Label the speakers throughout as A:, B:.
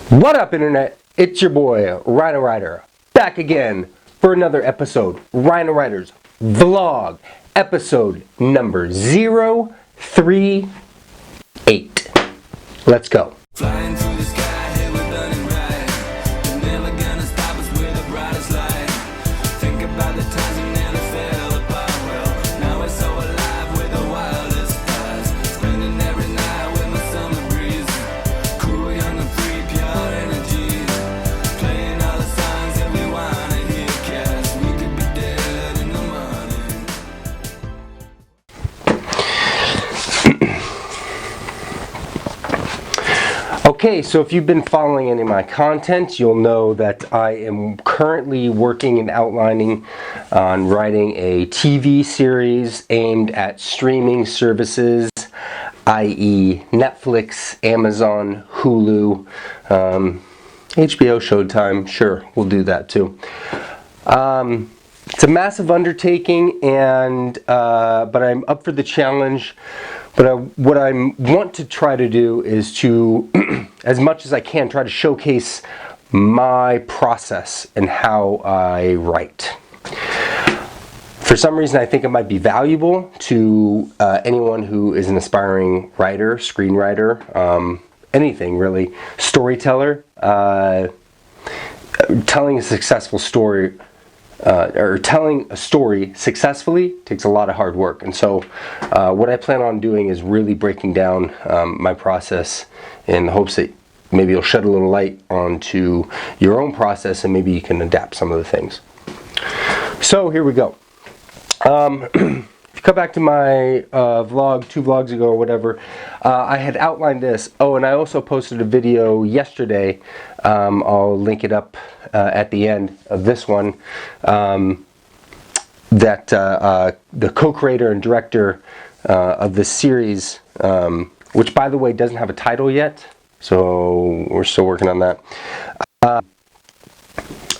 A: What up, Internet? It's your boy, RynoRyder, back again for another episode, RynoRyder's vlog, episode number 038. Let's go.
B: Flying through the sky, hey, we're burning bright. They're never gonna stop us with the brightest light. Think about the times we nearly fell apart. Well, now we're so alive with the wildest stars. Spending every night with my summer breeze. Cool, young and free, pure energies. Playing all the songs that we wanna hear. 'Cause we could be dead in the morning.
A: Okay, so if you've been following any of my content, you'll know that I am currently working and outlining on writing a TV series aimed at streaming services, i.e. Netflix, Amazon, Hulu, HBO, Showtime. Sure, we'll do that too. It's a massive undertaking, and but I'm up for the challenge. But what I want to try to do is to, as much as I can, try to showcase my process and how I write. For some reason, I think it might be valuable to anyone who is an aspiring writer, screenwriter, anything really, storyteller. Telling a successful story or telling a story successfully takes a lot of hard work, and so what I plan on doing is really breaking down my process in the hopes that maybe it'll shed a little light onto your own process and maybe you can adapt some of the things. So here we go. If you come back to my vlog 2 vlogs ago or whatever, I had outlined this. Oh, and I also posted a video yesterday. I'll link it up at the end of this one, that the co-creator and director of this series, which by the way doesn't have a title yet, so we're still working on that.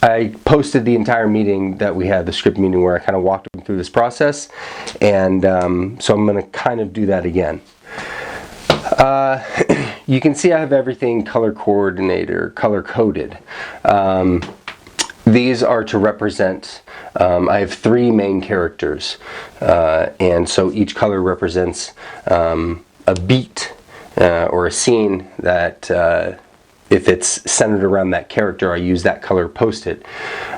A: I posted the entire meeting that we had, the script meeting, where I kind of walked them through this process, and so I'm going to kind of do that again. You can see I have everything color coordinated or color coded. These are to represent, I have 3 main characters, and so each color represents a beat or a scene that if it's centered around that character, I use that color post-it.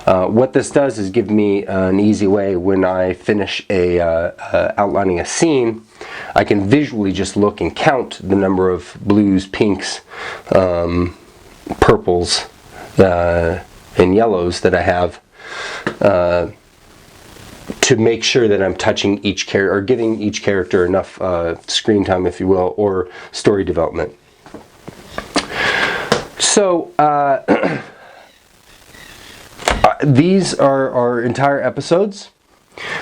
A: What this does is give me an easy way when I finish outlining a scene. I can visually just look and count the number of blues, pinks, purples, and yellows that I have to make sure that I'm touching each character, or giving each character enough screen time, if you will, or story development. So these are our entire episodes.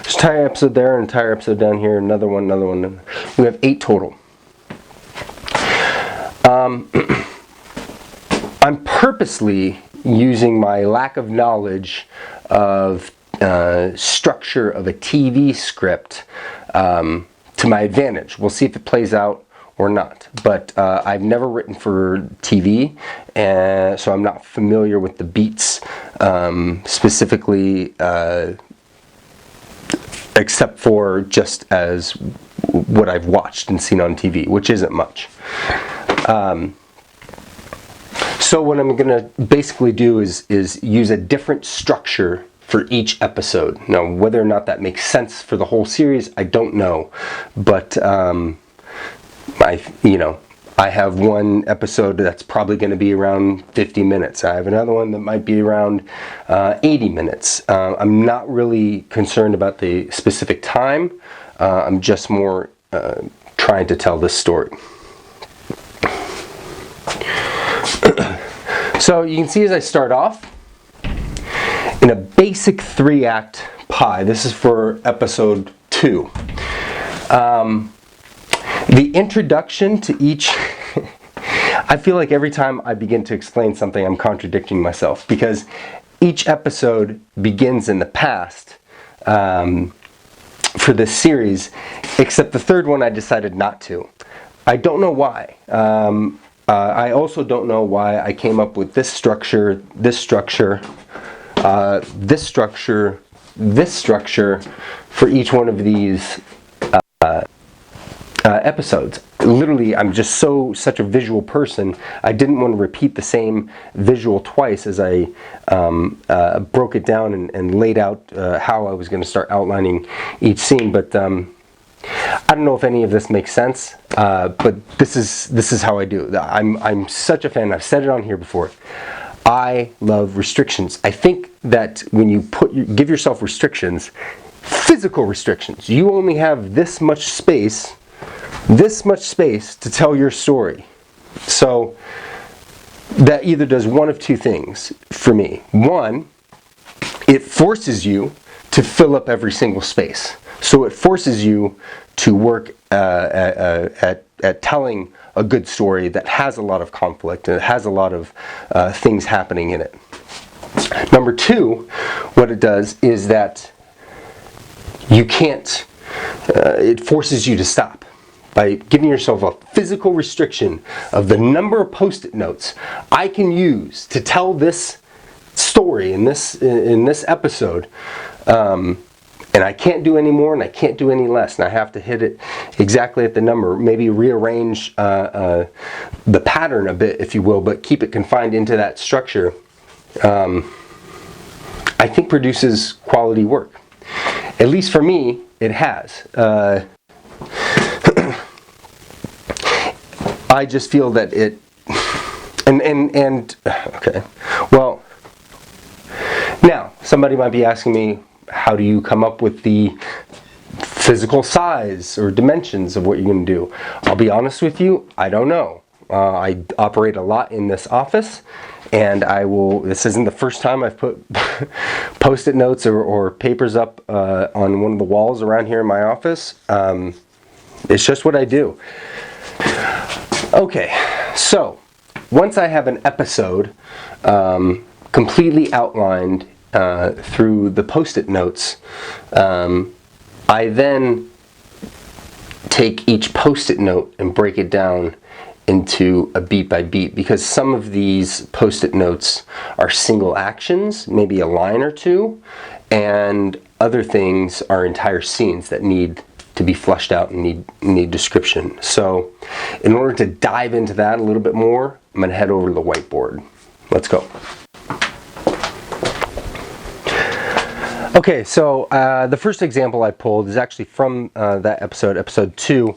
A: There's an entire episode there, an entire episode down here, another one, another one. We have 8 total. I'm purposely using my lack of knowledge of structure of a TV script to my advantage. We'll see if it plays out or not, but I've never written for TV, and so I'm not familiar with the beats specifically, except for just as what I've watched and seen on TV, which isn't much. So what I'm going to basically do is use a different structure for each episode. Now, whether or not that makes sense for the whole series, I don't know, but I have one episode that's probably going to be around 50 minutes. I have another one that might be around 80 minutes. I'm not really concerned about the specific time. I'm just more trying to tell this story. So you can see as I start off, in a basic 3-act pie, this is for episode 2. The introduction to each, I feel like every time I begin to explain something, I'm contradicting myself, because each episode begins in the past for this series, except the 3rd one I decided not to. I don't know why. I also don't know why I came up with this structure, this structure, this structure, this structure for each one of these episodes. Literally, I'm just such a visual person. I didn't want to repeat the same visual twice as I broke it down and laid out how I was going to start outlining each scene. But I don't know if any of this makes sense. But this is how I do. I'm such a fan. I've said it on here before. I love restrictions. I think that when you give yourself restrictions, physical restrictions, you only have this much space to tell your story. So that either does one of two things for me. One, it forces you to fill up every single space. So it forces you to work at telling a good story that has a lot of conflict and it has a lot of things happening in it. Number two, what it does is that you can't, it forces you to stop. By giving yourself a physical restriction of the number of post-it notes I can use to tell this story in this episode, and I can't do any more and I can't do any less, and I have to hit it exactly at the number, maybe rearrange the pattern a bit, if you will, but keep it confined into that structure, I think produces quality work. At least for me, it has. I just feel that it, okay, well, now somebody might be asking me, how do you come up with the physical size or dimensions of what you're going to do? I'll be honest with you, I don't know. I operate a lot in this office, and this isn't the first time I've put post-it notes or papers up on one of the walls around here in my office. It's just what I do. Okay, so once I have an episode completely outlined through the post-it notes, I then take each post-it note and break it down into a beat by beat, because some of these post-it notes are single actions, maybe a line or two, and other things are entire scenes that need to be fleshed out and need description. So in order to dive into that a little bit more, I'm going to head over to the whiteboard. Let's go. Okay, so the first example I pulled is actually from that episode 2.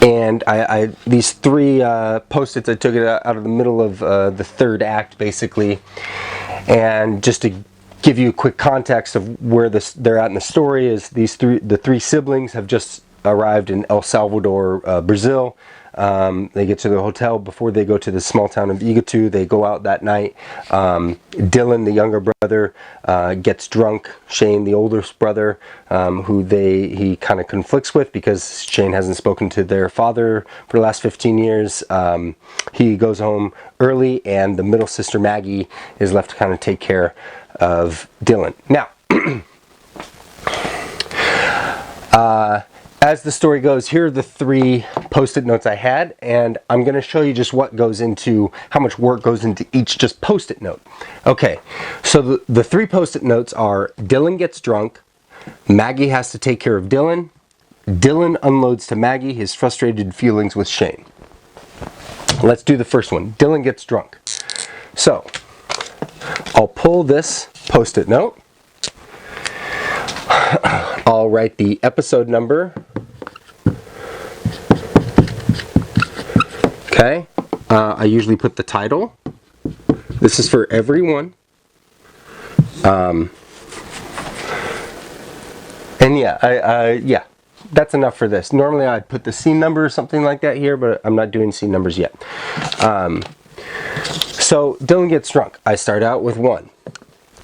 A: And these three post-its, I took it out of the middle of the third act, basically. And just to give you a quick context of where they're at in the story, is the three siblings have just arrived in El Salvador, Brazil. They get to the hotel before they go to the small town of Youto. They go out that night. Dylan, the younger brother, gets drunk. Shane, the oldest brother, who he kind of conflicts with because Shane hasn't spoken to their father for the last 15 years. He goes home early, and the middle sister Maggie is left to kind of take care of Dylan. Now, as the story goes, here are the three post-it notes I had, and I'm going to show you just how much work goes into each just post-it note. Okay, so the three post-it notes are: Dylan gets drunk, Maggie has to take care of Dylan, Dylan unloads to Maggie his frustrated feelings with Shane. Let's do the first one. Dylan gets drunk. So, I'll pull this post-it note. I'll write the episode number. Okay. I usually put the title. This is for everyone. And yeah, that's enough for this. Normally I'd put the scene number or something like that here, but I'm not doing scene numbers yet. So Dylan gets drunk. I start out with 1.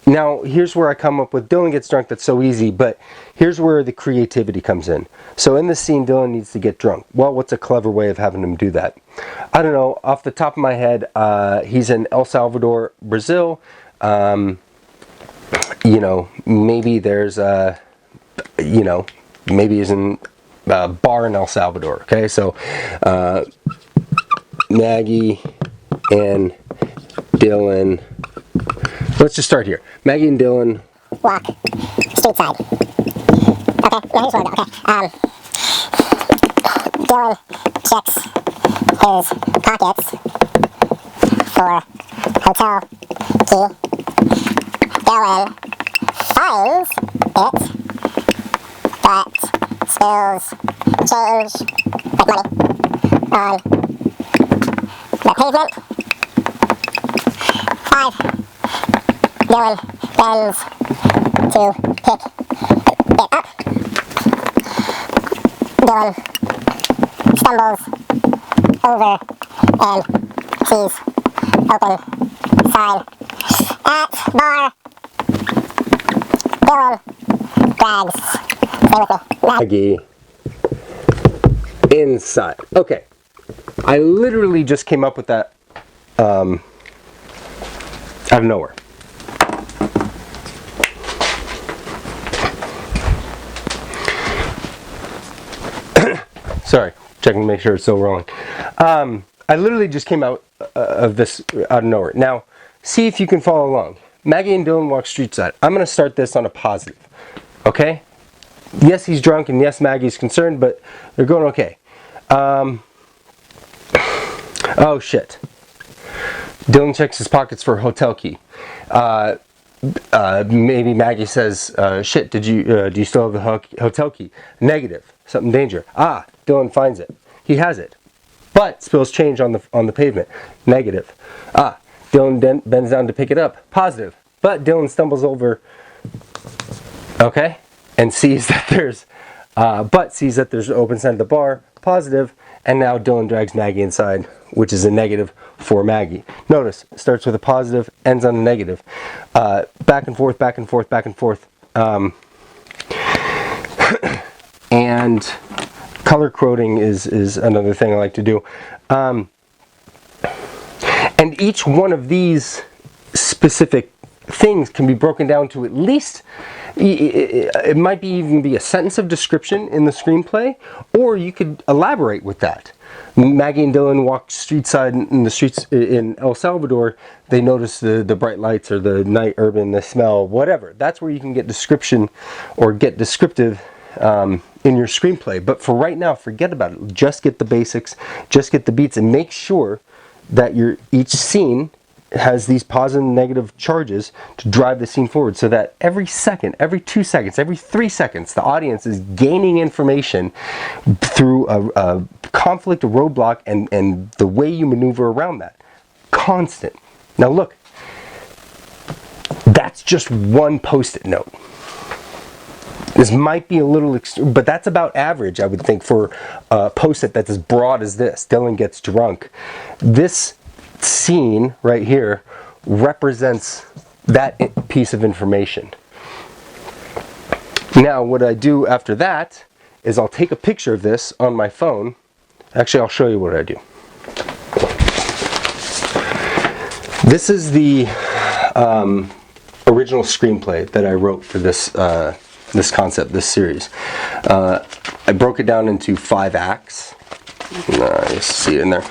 A: Now, here's where I come up with Dylan gets drunk. That's so easy, but here's where the creativity comes in. So in this scene, Dylan needs to get drunk. Well, what's a clever way of having him do that? I don't know. Off the top of my head, he's in El Salvador, Brazil. Maybe there's maybe he's in bar in El Salvador. Okay, so Maggie and Dylan. Let's just start here. Maggie and Dylan
C: walk street side. Okay, no, here's where we go. Okay, Dylan checks his pockets for hotel key. Dylan finds it, but spills change, like money, on the pavement. 5. Dylan bends to pick it up. Dylan stumbles over and sees open sign at bar. Dylan drags, stay with me,
A: Maggie inside. Okay, I literally just came up with that out of nowhere. Sorry, checking to make sure it's still rolling. I literally just came out of this out of nowhere. Now, see if you can follow along. Maggie and Dylan walk street side. I'm going to start this on a positive. Okay? Yes, he's drunk, and yes, Maggie's concerned, but they're going okay. Oh, shit. Dylan checks his pockets for a hotel key. Maybe Maggie says, shit, do you still have the hotel key? Negative. Something danger. Ah, Dylan finds it. He has it. But spills change on the pavement. Negative. Ah, Dylan bends down to pick it up. Positive. But Dylan stumbles over, okay, and sees that there's an open sign at the bar. Positive. And now Dylan drags Maggie inside, which is a negative for Maggie. Notice, it starts with a positive, ends on a negative. Back and forth, back and forth, back and forth. And color coding is another thing I like to do. And each one of these specific things can be broken down to at least, it might even be a sentence of description in the screenplay, or you could elaborate with that. Maggie and Dylan walk street side in the streets in El Salvador. They notice the bright lights or the night urban, the smell, whatever. That's where you can get description or get descriptive in your screenplay. But for right now, forget about it. Just get the basics, just get the beats, and make sure that each scene has these positive and negative charges to drive the scene forward, so that every second, every 2 seconds, every 3 seconds, the audience is gaining information through a conflict, a roadblock, and the way you maneuver around that. Constant. Now look, that's just one post-it note. This might be a little but that's about average, I would think, for a post-it that's as broad as this. Dylan gets drunk. This scene right here represents that piece of information. Now, what I do after that is I'll take a picture of this on my phone. Actually, I'll show you what I do. This is the original screenplay that I wrote for this this concept, this series. I broke it down into 5 acts. You see it in there.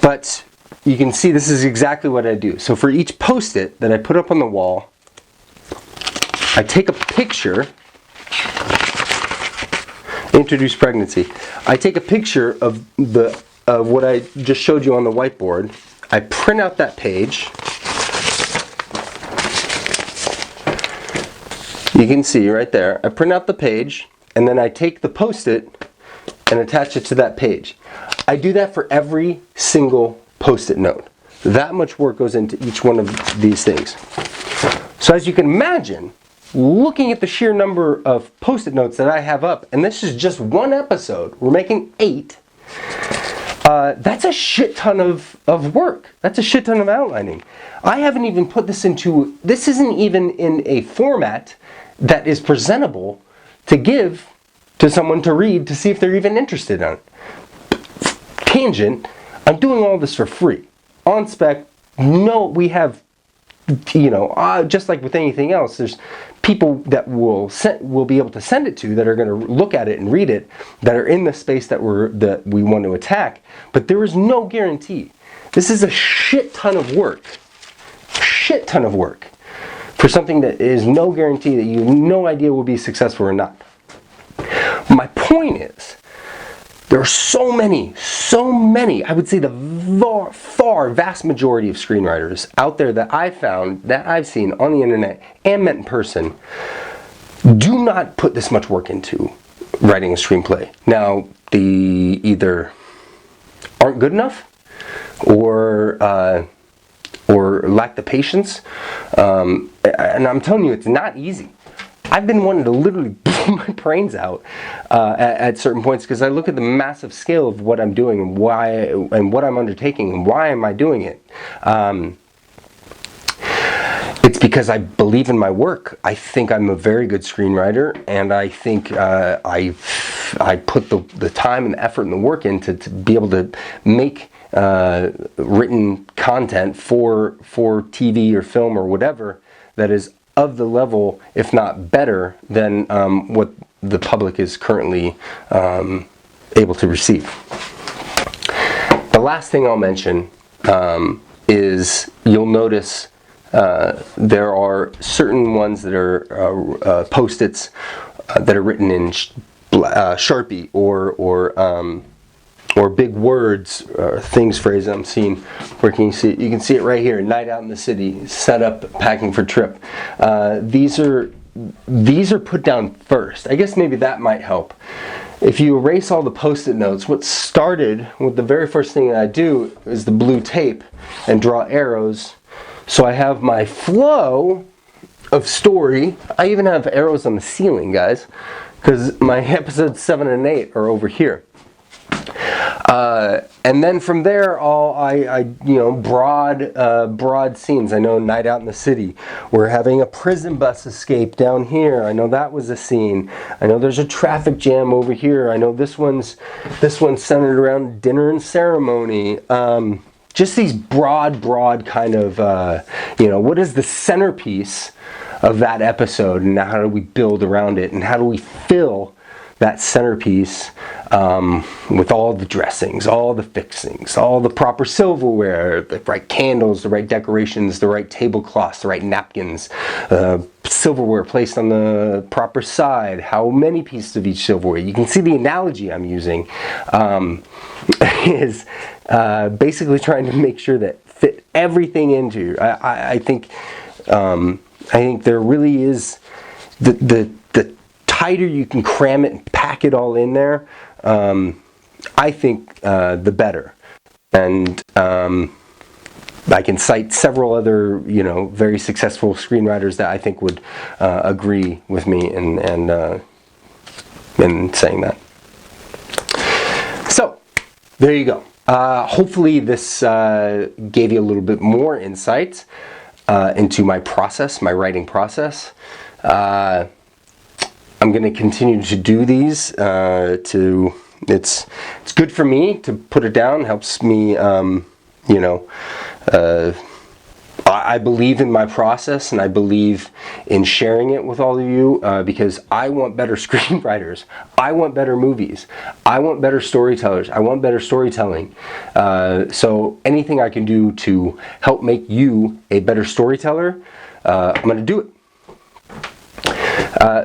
A: But you can see this is exactly what I do. So for each post-it that I put up on the wall, I take a picture. Introduce pregnancy. I take a picture of what I just showed you on the whiteboard. I print out that page. You can see right there. I print out the page, and then I take the post-it and attach it to that page. I do that for every single post-it note. That much work goes into each one of these things. So as you can imagine, looking at the sheer number of post-it notes that I have up, and this is just one episode, we're making 8, that's a shit ton of work. That's a shit ton of outlining. I haven't even put this into, this isn't even in a format that is presentable to give to someone to read to see if they're even interested in it. Tangent, I'm doing all this for free. On spec, no, we have you know, just like with anything else, there's people that will be able to send it to, that are going to look at it and read it, that are in the space that we want to attack. But there is no guarantee. This is a shit ton of work for something that is no guarantee, that you have no idea will be successful or not. My point is, there are so many, I would say the vast majority of screenwriters out there that I've found, that I've seen on the internet and met in person, do not put this much work into writing a screenplay. Now, they either aren't good enough, or lack the patience, and I'm telling you, it's not easy. I've been wanting to literally blow my brains out at certain points, because I look at the massive scale of what I'm doing and why, and what I'm undertaking and why am I doing it. It's because I believe in my work. I think I'm a very good screenwriter, and I think I put the time and the effort and the work in to be able to make written content for TV or film or whatever that is of the level, if not better, than what the public is currently able to receive. The last thing I'll mention is, you'll notice there are certain ones that are post-its that are written in Sharpie or big words, things, phrases I'm seeing. Where can you see it? You can see it right here. Night out in the city, set up, packing for trip. These are put down first. I guess maybe that might help. If you erase all the post-it notes, what started with the very first thing that I do is the blue tape and draw arrows. So I have my flow of story. I even have arrows on the ceiling, guys, because my episodes 7 and 8 are over here. And then from there, broad scenes. I know Night Out in the City. We're having a prison bus escape down here. I know that was a scene. I know there's a traffic jam over here. I know this one's centered around dinner and ceremony. Just these broad kind of, what is the centerpiece of that episode, and how do we build around it, and how do we fill that centerpiece with all the dressings, all the fixings, all the proper silverware, the right candles, the right decorations, the right tablecloths, the right napkins, silverware placed on the proper side, how many pieces of each silverware. You can see the analogy I'm using is basically trying to make sure that fit everything into. I think there really is the tighter you can cram it and pack it all in there, I think the better. And I can cite several other, very successful screenwriters that I think would agree with me in saying that. So there you go. Hopefully this gave you a little bit more insight into my process, my writing process. I'm going to continue to do these. It's good for me to put it down. Helps me, I believe in my process, and I believe in sharing it with all of you, because I want better screenwriters. I want better movies. I want better storytellers. I want better storytelling. So anything I can do to help make you a better storyteller, I'm going to do it.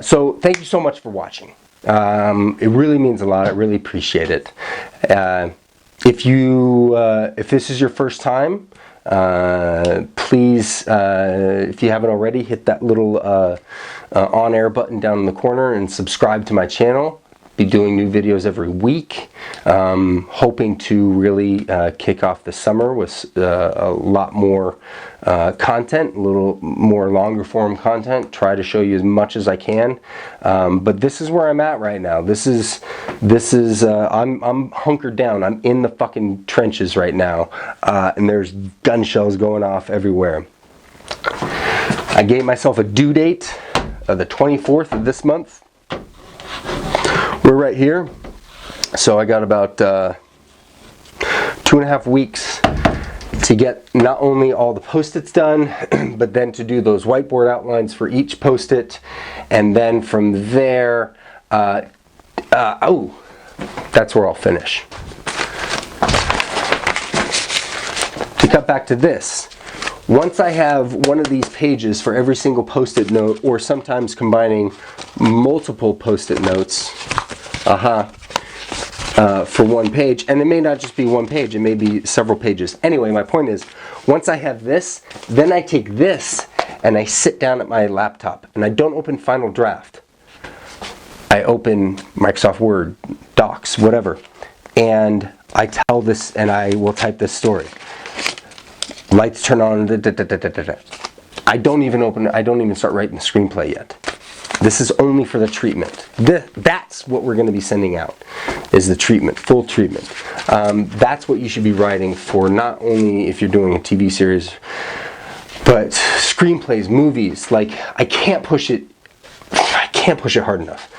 A: So thank you so much for watching. It really means a lot. I really appreciate it. If this is your first time, please, if you haven't already, hit that little on-air button down in the corner and subscribe to my channel. Be doing new videos every week. Hoping to really kick off the summer with a lot more content, a little more longer form content. Try to show you as much as I can. But this is where I'm at right now. This is I'm hunkered down. I'm in the fucking trenches right now, and there's gun shells going off everywhere. I gave myself a due date of the 24th of this month. We're right here, so I got about 2.5 weeks to get not only all the post-its done, but then to do those whiteboard outlines for each post-it, and then from there, oh, that's where I'll finish. To cut back to this, once I have one of these pages for every single post-it note, or sometimes combining multiple post-it notes, for one page, and it may not just be one page, it may be several pages. Anyway, my point is, once I have this, then I take this and I sit down at my laptop and I don't open Final Draft. I open Microsoft Word, Docs, whatever, and I tell this, and I will type this story. Lights turn on, I don't even start writing the screenplay yet. This is only for the treatment. That's what we're going to be sending out, is the treatment, full treatment. That's what you should be writing for, not only if you're doing a TV series, but screenplays, movies. Like, I can't push it hard enough.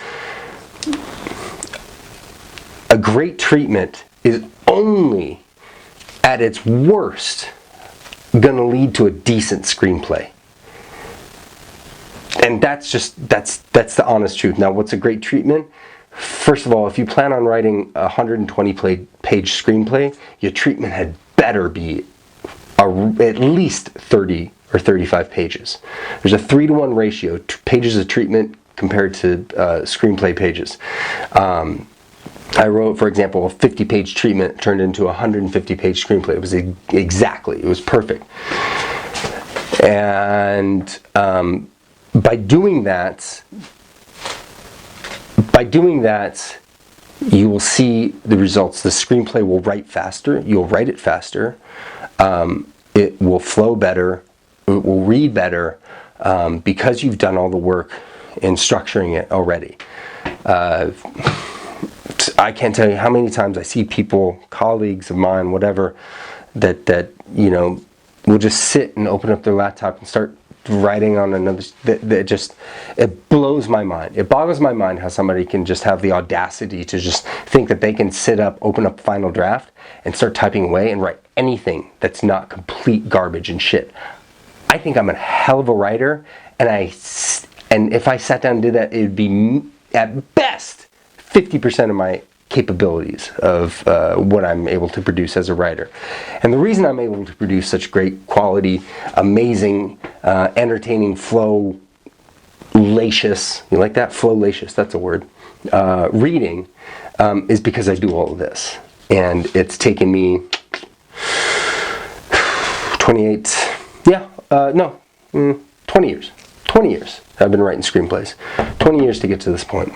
A: A great treatment is only, at its worst, going to lead to a decent screenplay. And that's the honest truth. Now, what's a great treatment? First of all, if you plan on writing a 120-page screenplay, your treatment had better be at least 30 or 35 pages. There's a 3-to-1 ratio, pages of treatment compared to screenplay pages. I wrote, for example, a 50-page treatment turned into a 150-page screenplay. It was it was perfect. And by doing that, you will see the results. The screenplay will write faster. You'll write it faster. It will flow better. It will read better because you've done all the work in structuring it already. I can't tell you how many times I see people, colleagues of mine, whatever, that you know, will just sit and open up their laptop and start writing on another. It blows my mind. It boggles my mind how somebody can just have the audacity to just think that they can sit up, open up Final Draft, and start typing away and write anything that's not complete garbage and shit. I think I'm a hell of a writer, and if I sat down and did that, it would be at best 50% of my capabilities of what I'm able to produce as a writer. And the reason I'm able to produce such great quality, amazing, entertaining, flow-lacious, you like that? Flow-lacious, that's a word, reading, is because I do all of this. And it's taken me 20 years. 20 years I've been writing screenplays. 20 years to get to this point.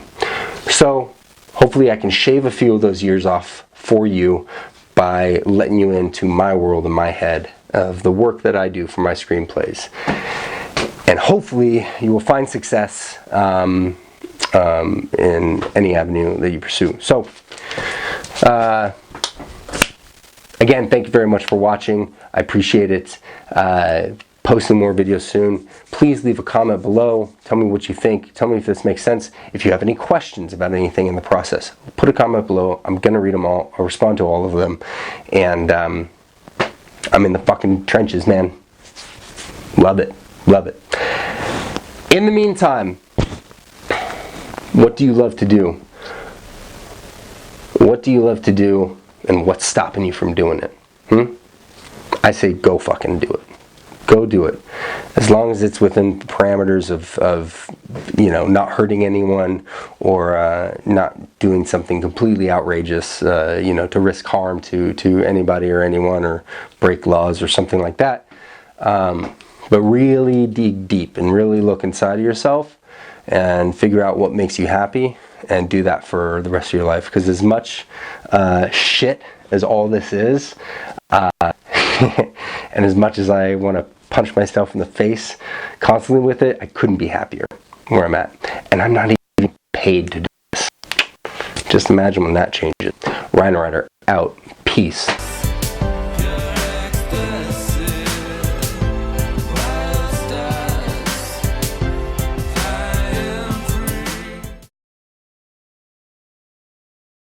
A: So hopefully I can shave a few of those years off for you by letting you into my world and my head of the work that I do for my screenplays. And hopefully you will find success in any avenue that you pursue. So again, thank you very much for watching. I appreciate it. Posting more videos soon. Please leave a comment below. Tell me what you think. Tell me if this makes sense. If you have any questions about anything in the process, put a comment below. I'm gonna read them all. I'll respond to all of them. And I'm in the fucking trenches, man. Love it. Love it. In the meantime, what do you love to do? What do you love to do, and what's stopping you from doing it? I say go fucking do it. Go do it. As long as it's within the parameters of you know, not hurting anyone, or not doing something completely outrageous, you know, to risk harm to anybody or anyone, or break laws or something like that. But really dig deep and really look inside of yourself and figure out what makes you happy, and do that for the rest of your life. Because as much shit as all this is, and as much as I want to punch myself in the face constantly with it, I couldn't be happier where I'm at. And I'm not even paid to do this. Just imagine when that changes. RynoRyder out. Peace.